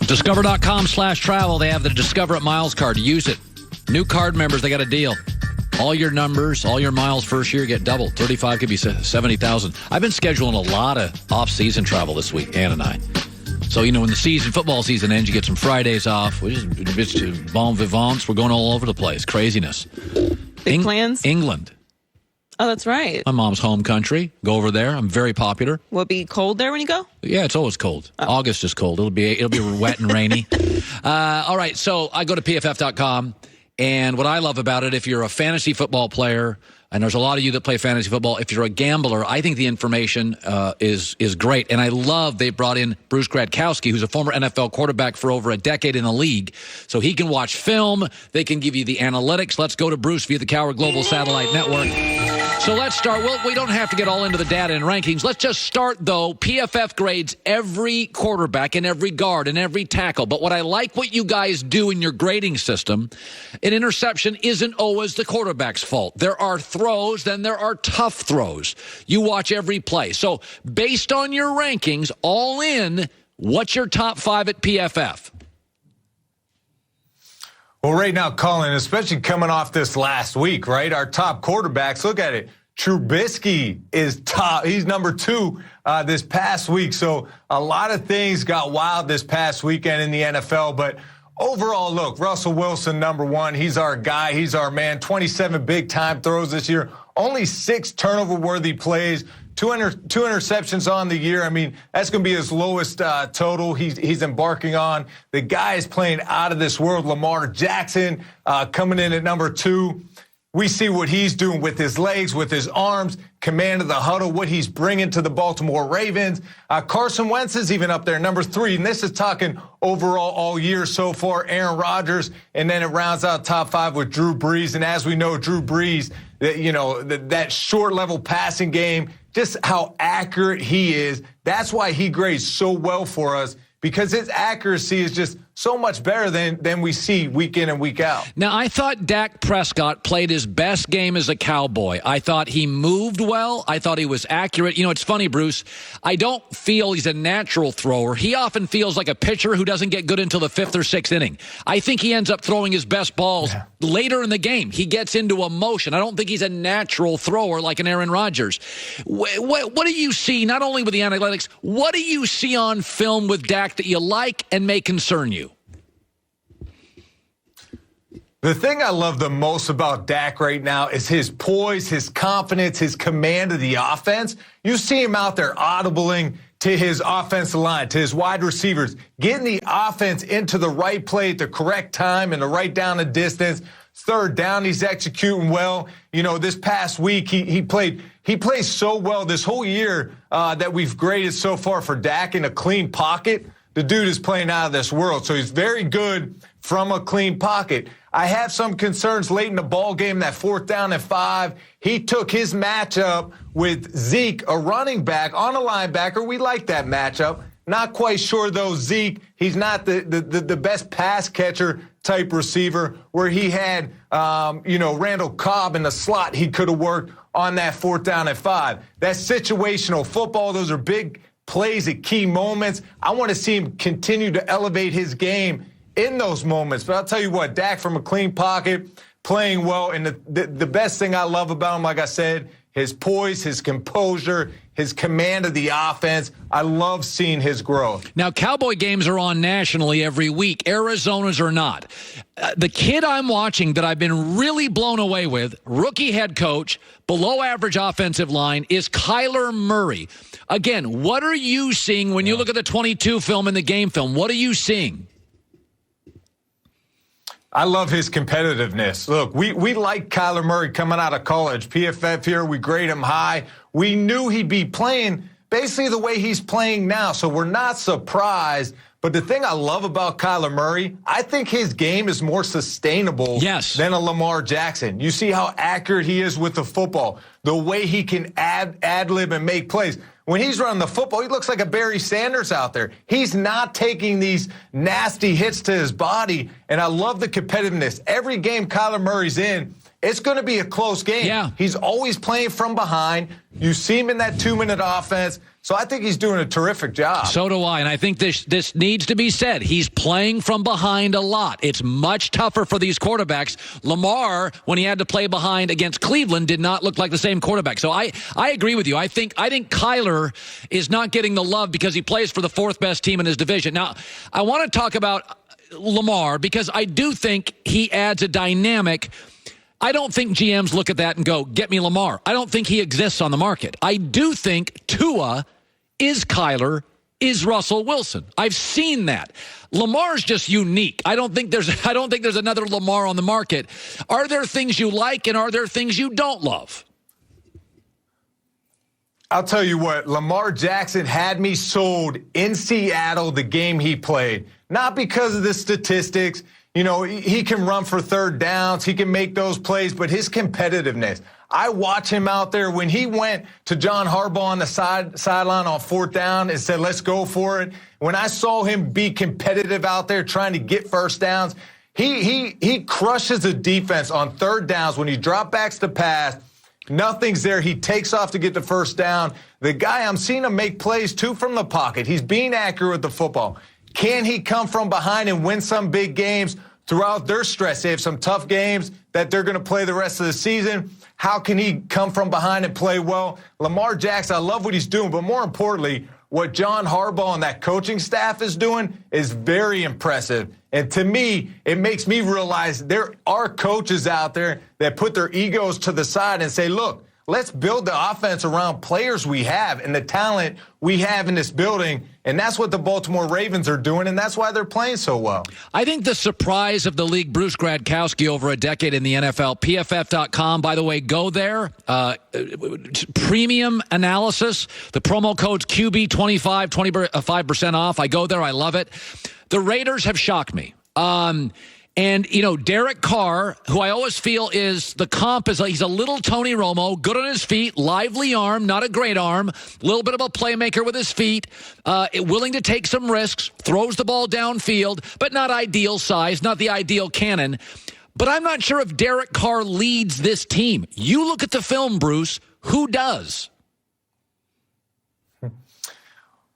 Discover.com/travel. They have the Discover at Miles card. Use it. New card members, they got a deal. All your numbers, all your miles first year get doubled. 35 could be 70,000. I've been scheduling a lot of off-season travel this week, Ann and I. So, when the football season ends, you get some Fridays off. We're just bon vivants. We're going all over the place. Craziness. Big plans? England. Oh, that's right. My mom's home country. Go over there. I'm very popular. Will it be cold there when you go? Yeah, it's always cold. Oh. August is cold. It'll be wet and rainy. All right, so I go to pff.com, and what I love about it, if you're a fantasy football player, and there's a lot of you that play fantasy football, if you're a gambler, I think the information is great. And I love they brought in Bruce Gradkowski, who's a former NFL quarterback for over a decade in the league. So he can watch film. They can give you the analytics. Let's go to Bruce via the Cowherd Global Satellite Network. So let's start. Well, we don't have to get all into the data and rankings. Let's just start, though. PFF grades every quarterback and every guard and every tackle. But what I like what you guys do in your grading system, an interception isn't always the quarterback's fault. There are throws, then there are tough throws. You watch every play. So based on your rankings, all in, what's your top 5 at PFF? Well, right now, Colin, especially coming off this last week, right? Our top quarterbacks, look at it. Trubisky is top. He's number 2 this past week. So a lot of things got wild this past weekend in the NFL. But overall, look, Russell Wilson, number 1. He's our guy. He's our man. 27 big-time throws this year. Only 6 turnover-worthy plays. 2 interceptions on the year. I mean, that's going to be his lowest total he's embarking on. The guy is playing out of this world. Lamar Jackson coming in at number 2. We see what he's doing with his legs, with his arms, command of the huddle, what he's bringing to the Baltimore Ravens. Carson Wentz is even up there, number 3. And this is talking overall all year so far. Aaron Rodgers, and then it rounds out top 5 with Drew Brees. And as we know, Drew Brees, that short level passing game, just how accurate he is. That's why he grades so well for us, because his accuracy is just so much better than we see week in and week out. Now, I thought Dak Prescott played his best game as a Cowboy. I thought he moved well. I thought he was accurate. It's funny, Bruce. I don't feel he's a natural thrower. He often feels like a pitcher who doesn't get good until the 5th or 6th inning. I think he ends up throwing his best balls later in the game. He gets into a motion. I don't think he's a natural thrower like an Aaron Rodgers. What do you see, not only with the analytics, what do you see on film with Dak that you like and may concern you? The thing I love the most about Dak right now is his poise, his confidence, his command of the offense. You see him out there audibling to his offensive line, to his wide receivers, getting the offense into the right play at the correct time and the right down and distance. 3rd down, he's executing well. This past week, he plays so well this whole year that we've graded so far for Dak in a clean pocket. The dude is playing out of this world, so he's very good from a clean pocket. I have some concerns late in the ball game, that 4th down and 5. He took his matchup with Zeke, a running back, on a linebacker. We like that matchup. Not quite sure, though, Zeke, he's not the best pass catcher type receiver, where he had, Randall Cobb in the slot he could have worked on that 4th down and 5. That's situational football. Those are big plays at key moments. I want to see him continue to elevate his game in those moments. But I'll tell you what, Dak from a clean pocket, playing well. And the best thing I love about him, like I said, his poise, his composure, his command of the offense. I love seeing his growth. Now, Cowboy games are on nationally every week. Arizona's are not. The kid I'm watching that I've been really blown away with, rookie head coach, below average offensive line, is Kyler Murray. Again, what are you seeing when you look at the 22 film and the game film? What are you seeing? I love his competitiveness. Look, we like Kyler Murray coming out of college. PFF here, we grade him high. We knew he'd be playing basically the way he's playing now, so we're not surprised. But the thing I love about Kyler Murray, I think his game is more sustainable than a Lamar Jackson. You see how accurate he is with the football, the way he can ad-lib and make plays. When he's running the football, he looks like a Barry Sanders out there. He's not taking these nasty hits to his body, and I love the competitiveness. Every game Kyler Murray's in, it's going to be a close game. Yeah. He's always playing from behind. You see him in that 2-minute offense. So I think he's doing a terrific job. So do I, and I think this needs to be said. He's playing from behind a lot. It's much tougher for these quarterbacks. Lamar, when he had to play behind against Cleveland, did not look like the same quarterback. So I agree with you. I think Kyler is not getting the love because he plays for the fourth best team in his division. Now, I want to talk about Lamar because I do think he adds a dynamic. I don't think GMs look at that and go, get me Lamar. I don't think he exists on the market. I do think Tua is Kyler, is Russell Wilson. I've seen that. Lamar's just unique. I don't think there's another Lamar on the market. Are there things you like and are there things you don't love? I'll tell you what, Lamar Jackson had me sold in Seattle the game he played. Not because of the statistics. You know, he can run for third downs. He can make those plays, but his competitiveness. I watch him out there when he went to John Harbaugh on the sideline on fourth down and said, let's go for it. When I saw him be competitive out there trying to get first downs, he crushes the defense on third downs when he drop backs to pass. Nothing's there. He takes off to get the first down. The guy, I'm seeing him make plays, too, from the pocket. He's being accurate with the football. Can he come from behind and win some big games throughout their stretch? They have some tough games that they're going to play the rest of the season. How can he come from behind and play well? Lamar Jackson, I love what he's doing, but more importantly, what John Harbaugh and that coaching staff is doing is very impressive. And to me, it makes me realize there are coaches out there that put their egos to the side and say, look, let's build the offense around players we have and the talent we have in this building. And that's what the Baltimore Ravens are doing, and that's why they're playing so well. I think the surprise of the league, Bruce Gradkowski, over a decade in the NFL, PFF.com, by the way, go there. Premium analysis. The promo code's QB25, 25% off. I go there. I love it. The Raiders have shocked me. And, you know, Derek Carr, who I always feel is the comp, is he's a little Tony Romo, good on his feet, lively arm, not a great arm, a little bit of a playmaker with his feet, willing to take some risks, throws the ball downfield, but not ideal size, not the ideal cannon. But I'm not sure if Derek Carr leads this team. You look at the film, Bruce, who does?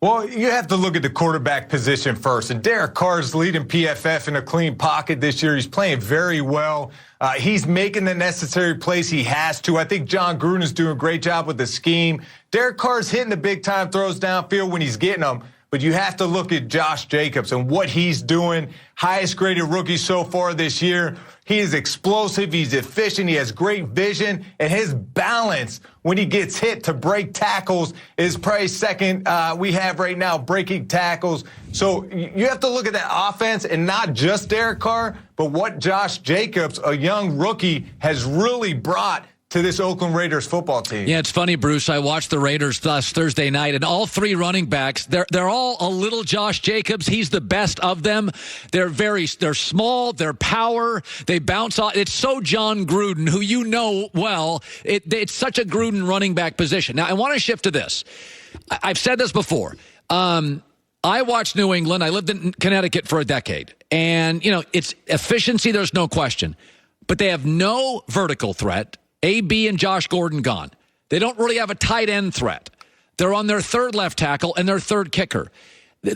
Well, you have to look at the quarterback position first. And Derek Carr's leading PFF in a clean pocket this year. He's playing very well. He's making the necessary plays he has to. I think John Gruden's doing a great job with the scheme. Derek Carr's hitting the big-time throws downfield when he's getting them. But you have to look at Josh Jacobs and what he's doing. Highest graded rookie so far this year. He is explosive. He's efficient. He has great vision. And his balance when he gets hit to break tackles is probably second we have right now, breaking tackles. So you have to look at that offense and not just Derek Carr, but what Josh Jacobs, a young rookie, has really brought to this Oakland Raiders football team. Yeah, it's funny, Bruce. I watched the Raiders last Thursday night, and all three running backs, they're all a little Josh Jacobs. He's the best of them. They're small, they're power, they bounce off. It's so John Gruden, who you know well. It's such a Gruden running back position. Now, I want to shift to this. I've said this before. I watched New England. I lived in Connecticut for a decade. And, you know, it's efficiency, there's no question. But they have no vertical threat. AB and Josh Gordon gone. They don't really have a tight end threat. They're on their third left tackle and their third kicker.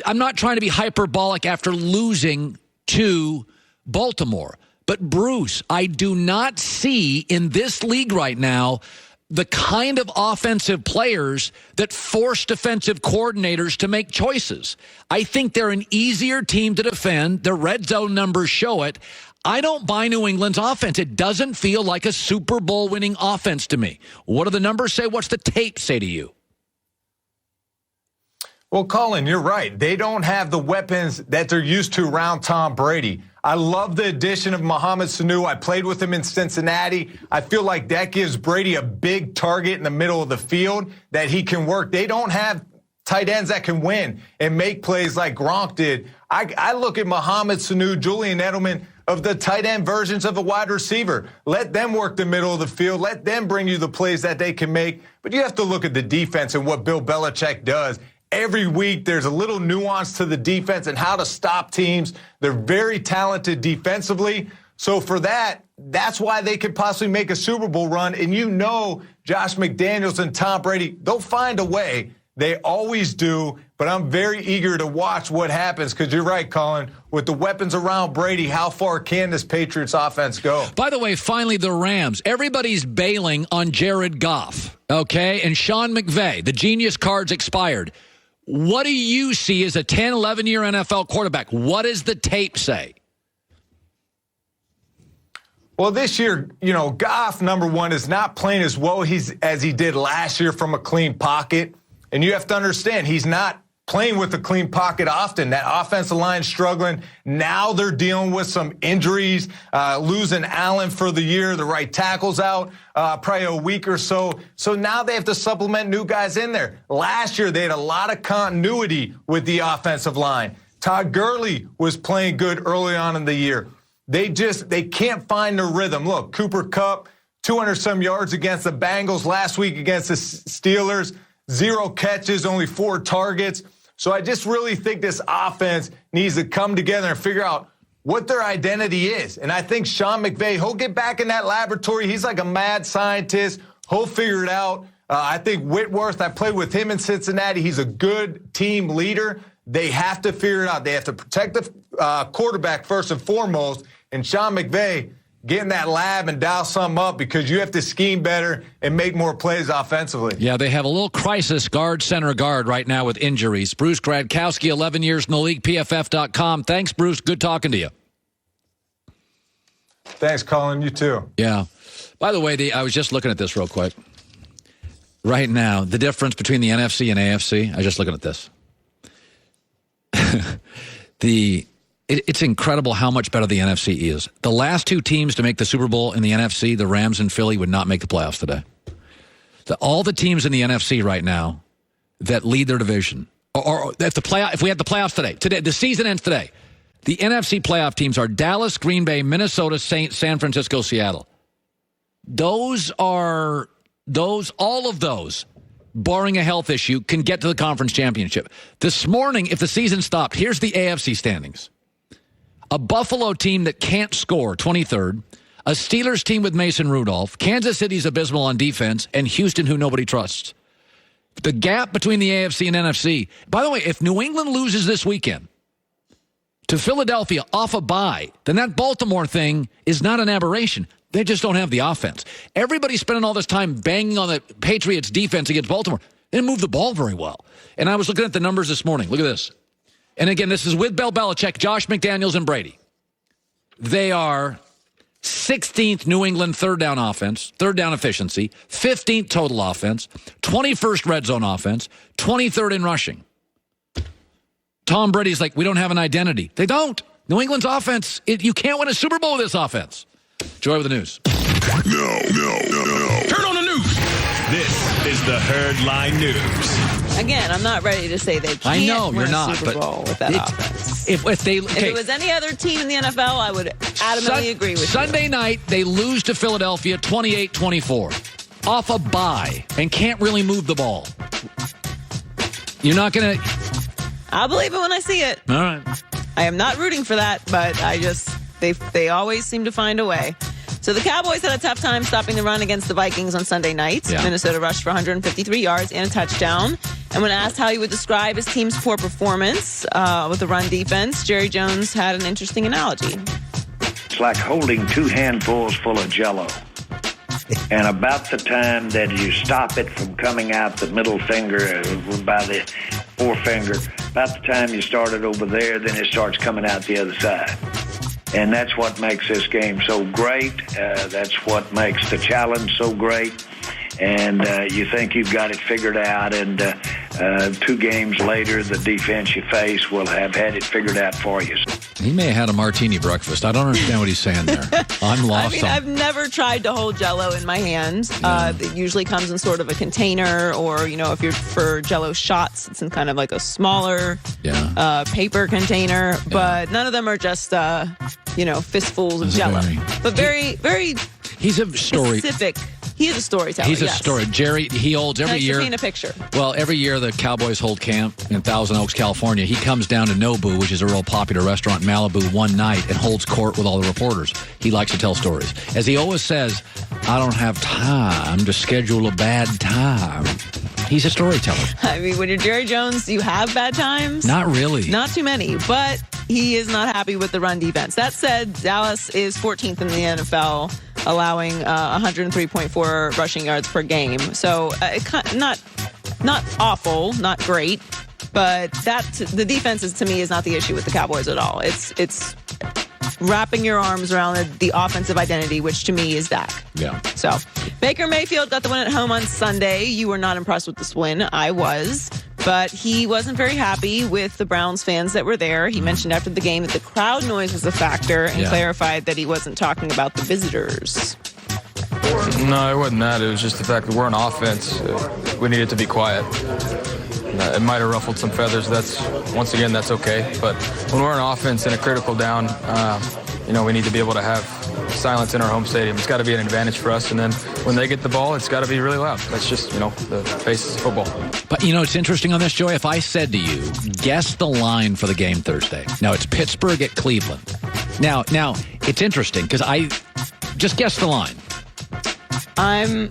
I'm not trying to be hyperbolic after losing to Baltimore. But, Bruce, I do not see in this league right now the kind of offensive players that force defensive coordinators to make choices. I think they're an easier team to defend. Their red zone numbers show it. I don't buy New England's offense. It doesn't feel like a Super Bowl winning offense to me. What do the numbers say? What's the tape say to you? Well, Colin, you're right. They don't have the weapons that they're used to around Tom Brady. I love the addition of Mohamed Sanu. I played with him in Cincinnati. I feel like that gives Brady a big target in the middle of the field that he can work. They don't have tight ends that can win and make plays like Gronk did. I look at Mohamed Sanu, Julian Edelman, of the tight end versions of a wide receiver. Let them work the middle of the field. Let them bring you the plays that they can make. But you have to look at the defense and what Bill Belichick does. Every week there's a little nuance to the defense and how to stop teams. They're very talented defensively. So for that's why they could possibly make a Super Bowl run. And Josh McDaniels and Tom Brady, they'll find a way. They always do. But I'm very eager to watch what happens because you're right, Colin. With the weapons around Brady, how far can this Patriots offense go? By the way, finally, the Rams. Everybody's bailing on Jared Goff, okay? And Sean McVay, the genius card's expired. What do you see as a 10, 11-year NFL quarterback? What does the tape say? Well, this year, Goff, number one, is not playing as well as he did last year from a clean pocket. And you have to understand, he's not playing with a clean pocket often. That offensive line struggling. Now they're dealing with some injuries, losing Allen for the year. The right tackle's out probably a week or so. So now they have to supplement new guys in there. Last year, they had a lot of continuity with the offensive line. Todd Gurley was playing good early on in the year. They can't find their rhythm. Look, Cooper Kupp, 200-some yards against the Bengals last week against the Steelers. 0 catches, only 4 targets. So I just really think this offense needs to come together and figure out what their identity is. And I think Sean McVay, he'll get back in that laboratory. He's like a mad scientist. He'll figure it out. I think Whitworth, I played with him in Cincinnati. He's a good team leader. They have to figure it out. They have to protect the quarterback first and foremost. And Sean McVay, get in that lab and dial something up because you have to scheme better and make more plays offensively. Yeah, they have a little crisis center guard right now with injuries. Bruce Gradkowski, 11 years in the league, PFF.com. Thanks, Bruce. Good talking to you. Thanks, Colin. You too. Yeah. By the way, I was just looking at this real quick. Right now, the difference between the NFC and AFC, I was just looking at this. It's incredible how much better the NFC is. The last 2 teams to make the Super Bowl in the NFC, the Rams and Philly, would not make the playoffs today. All the teams in the NFC right now that lead their division, or if we had the playoffs today, the season ends today, the NFC playoff teams are Dallas, Green Bay, Minnesota, San Francisco, Seattle. All of those, barring a health issue, can get to the conference championship. This morning, if the season stopped, here's the AFC standings. A Buffalo team that can't score, 23rd. A Steelers team with Mason Rudolph. Kansas City's abysmal on defense. And Houston, who nobody trusts. The gap between the AFC and NFC. By the way, if New England loses this weekend to Philadelphia off a bye, then that Baltimore thing is not an aberration. They just don't have the offense. Everybody's spending all this time banging on the Patriots' defense against Baltimore. They didn't move the ball very well. And I was looking at the numbers this morning. Look at this. And again, this is with Bill Belichick, Josh McDaniels, and Brady. They are 16th New England third down efficiency, 15th total offense, 21st red zone offense, 23rd in rushing. Tom Brady's like, we don't have an identity. They don't. New England's offense, you can't win a Super Bowl with this offense. Joy with the news. No. Turn on the news. This is the Herd Line News. Again, I'm not ready to say they can't I know, win you're a not, Super but Bowl with that offense. If it was any other team in the NFL, I would adamantly agree with you. Sunday night, they lose to Philadelphia 28-24 off a bye and can't really move the ball. You're not going to... I'll believe it when I see it. All right. I am not rooting for that, but they always seem to find a way. So the Cowboys had a tough time stopping the run against the Vikings on Sunday night. Yeah. Minnesota rushed for 153 yards and a touchdown. And when asked how he would describe his team's poor performance with the run defense, Jerry Jones had an interesting analogy. It's like holding 2 handfuls full of Jell-O. And about the time that you stop it from coming out the middle finger by the forefinger, about the time you start it over there, then it starts coming out the other side. And that's what makes this game so great. That's what makes the challenge so great. And you think you've got it figured out, and 2 games later, the defense you face will have had it figured out for you. He may have had a martini breakfast. I don't understand what he's saying there. I'm lost. I've never tried to hold Jell-O in my hand. It usually comes in sort of a container, or, if you're for Jell-O shots, it's in kind of like a smaller paper container. Yeah. But none of them are just, fistfuls of Jell-O. But very, very he's a story. Specific He is a storyteller. He's a story. Jerry, he holds every year. Paint a picture. Well, every year the Cowboys hold camp in Thousand Oaks, California. He comes down to Nobu, which is a real popular restaurant in Malibu, one night and holds court with all the reporters. He likes to tell stories. As he always says, I don't have time to schedule a bad time. He's a storyteller. I mean, when you're Jerry Jones, you have bad times. Not really. Not too many, but he is not happy with the run defense. That said, Dallas is 14th in the NFL, allowing 103.4 rushing yards per game. So not awful, not great, but the defense to me is not the issue with the Cowboys at all. It's wrapping your arms around the offensive identity, which to me is Dak. Yeah. So Baker Mayfield got the win at home on Sunday. You were not impressed with this win. I was. But he wasn't very happy with the Browns fans that were there. He mentioned after the game that the crowd noise was a factor and clarified that he wasn't talking about the visitors. No, it wasn't that. It was just the fact that we're on offense. We needed to be quiet. It might have ruffled some feathers. Once again, that's okay. But when we're on offense in a critical down, we need to be able to have silence in our home stadium. It's got to be an advantage for us. And then when they get the ball, it's got to be really loud. That's just, the basis of football. But, it's interesting on this, Joey. If I said to you, guess the line for the game Thursday. Now, it's Pittsburgh at Cleveland. Now, it's interesting because I just guess the line. I'm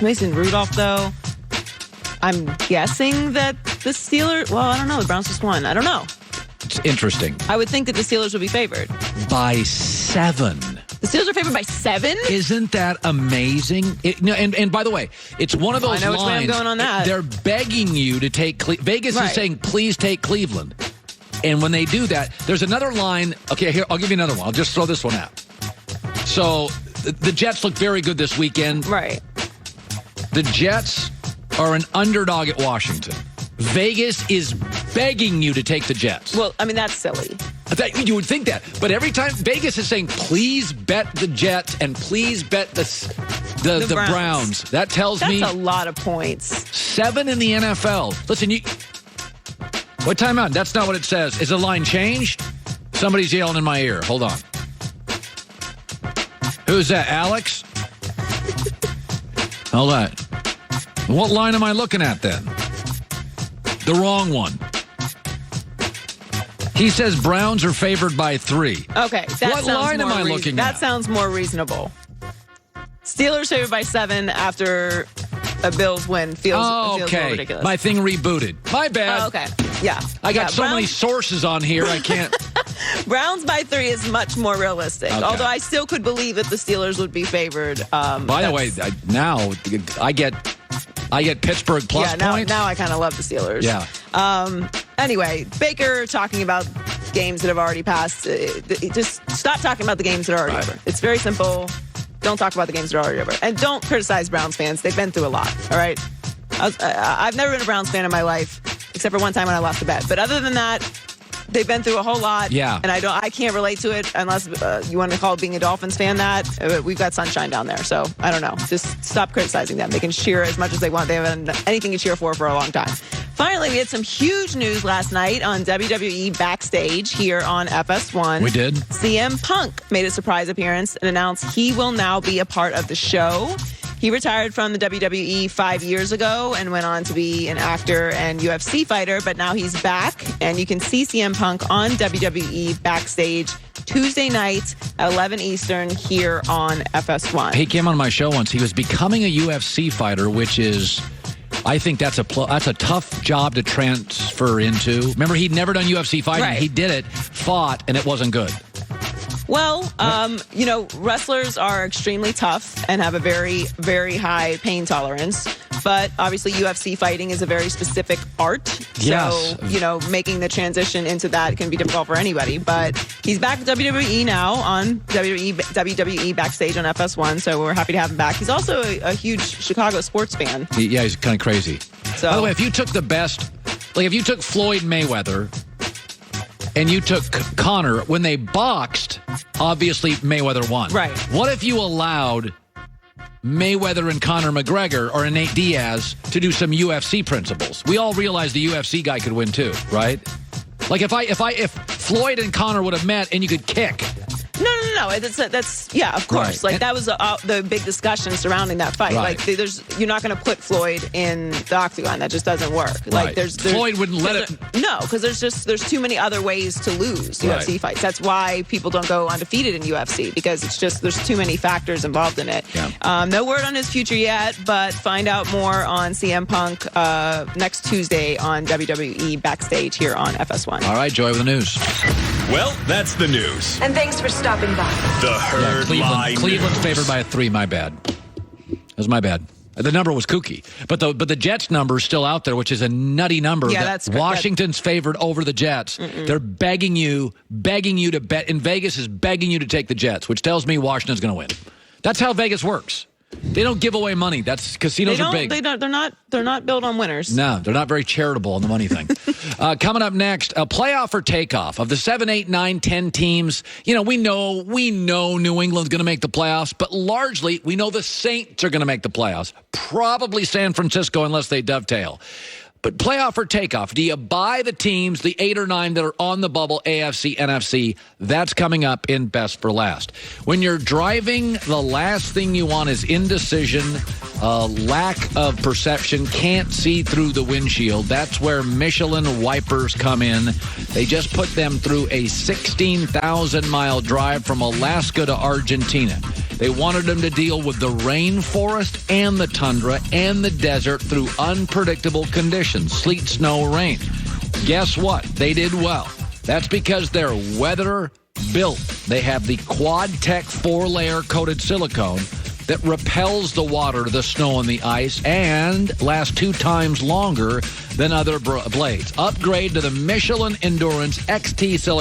Mason Rudolph, though. I'm guessing that the Steelers, well, I don't know. The Browns just won. I don't know. It's interesting. I would think that the Steelers would be favored. By 7. The Steelers are favored by 7? Isn't that amazing? And by the way, it's one of those lines. I know which way I'm going on that. They're begging you to take Vegas is saying, please take Cleveland. And when they do that, there's another line. Okay, here, I'll give you another one. I'll just throw this one out. So the Jets look very good this weekend. Right. The Jets are an underdog at Washington. Vegas is begging you to take the Jets. Well, I mean, that's silly. You would think that. But every time Vegas is saying, please bet the Jets and please bet the Browns. That tells me... That's a lot of points. 7 in the NFL. Listen, what timeout? That's not what it says. Is the line changed? Somebody's yelling in my ear. Hold on. Who's that, Alex? Hold on. What line am I looking at then? The wrong one. He says Browns are favored by 3. Okay. What line am I looking at? That sounds more reasonable. Steelers favored by 7 after a Bills win feels more ridiculous. My thing rebooted. My bad. Oh, okay. Yeah. I got many sources on here, I can't... Browns by 3 is much more realistic. Okay. Although I still could believe that the Steelers would be favored. By the way, now I get Pittsburgh plus points. Now I kind of love the Steelers. Yeah. Anyway, Baker talking about games that have already passed. Just stop talking about the games that are already over. It's very simple. Don't talk about the games that are already over. And don't criticize Browns fans. They've been through a lot, all right? I've never been a Browns fan in my life, except for one time when I lost a bet. But other than that, they've been through a whole lot. Yeah. And I can't relate to it unless you want to call being a Dolphins fan that. We've got sunshine down there. So, I don't know. Just stop criticizing them. They can cheer as much as they want. They haven't anything to cheer for a long time. Finally, we had some huge news last night on WWE Backstage here on FS1. We did. CM Punk made a surprise appearance and announced he will now be a part of the show. He retired from the WWE 5 years ago and went on to be an actor and UFC fighter, but now he's back, and you can see CM Punk on WWE Backstage Tuesday night at 11 Eastern here on FS1. He came on my show once. He was becoming a UFC fighter, which is... I think that's a tough job to transfer into. Remember, he'd never done UFC fighting. Right. He did it, fought, and it wasn't good. Well, wrestlers are extremely tough and have a very, very high pain tolerance. But obviously, UFC fighting is a very specific art. Yes. So, making the transition into that can be difficult for anybody. But he's back at WWE now on WWE Backstage on FS1. So we're happy to have him back. He's also a huge Chicago sports fan. Yeah, he's kind of crazy. So, by the way, if you took the best, like if you took Floyd Mayweather and you took Conor, when they boxed, obviously Mayweather won. Right. What if you allowed Mayweather and Conor McGregor or Nate Diaz to do some UFC principles? We all realize the UFC guy could win too, right? Like if Floyd and Conor would have met and you could kick. No. No. That's of course. Right. Like that was the big discussion surrounding that fight. Right. Like you're not going to put Floyd in the octagon. That just doesn't work. Right. Like Floyd wouldn't let it. No, because there's too many other ways to lose UFC fights. That's why people don't go undefeated in UFC, because it's just there's too many factors involved in it. Yeah. No word on his future yet, but find out more on CM Punk next Tuesday on WWE Backstage here on FS1. All right, Joy with the news. Well, that's the news. And thanks for stopping by. The Herd Line Cleveland's News. favored by a 3. My bad. That was my bad. The number was kooky, but the Jets number is still out there, which is a nutty number. Yeah, that that's Washington's favored over the Jets. They're begging you to bet. And Vegas is begging you to take the Jets, which tells me Washington's going to win. That's how Vegas works. They don't give away money. That's casinos are big. They're not built on winners. No, they're not very charitable on the money thing. Coming up next, a playoff or takeoff of the 7, 8, 9, 10 teams. You know, we know New England's going to make the playoffs, but largely we know the Saints are going to make the playoffs. Probably San Francisco unless they dovetail. But playoff or takeoff, do you buy the teams, the 8 or 9 that are on the bubble, AFC, NFC? That's coming up in Best for Last. When you're driving, the last thing you want is indecision, lack of perception, can't see through the windshield. That's where Michelin wipers come in. They just put them through a 16,000-mile drive from Alaska to Argentina. They wanted them to deal with the rainforest and the tundra and the desert through unpredictable conditions, sleet, snow, rain. Guess what? They did well. That's because they're weather built. They have the Quad-Tech 4-layer coated silicone that repels the water, the snow, and the ice, and lasts 2 times longer than other blades. Upgrade to the Michelin Endurance XT silicone.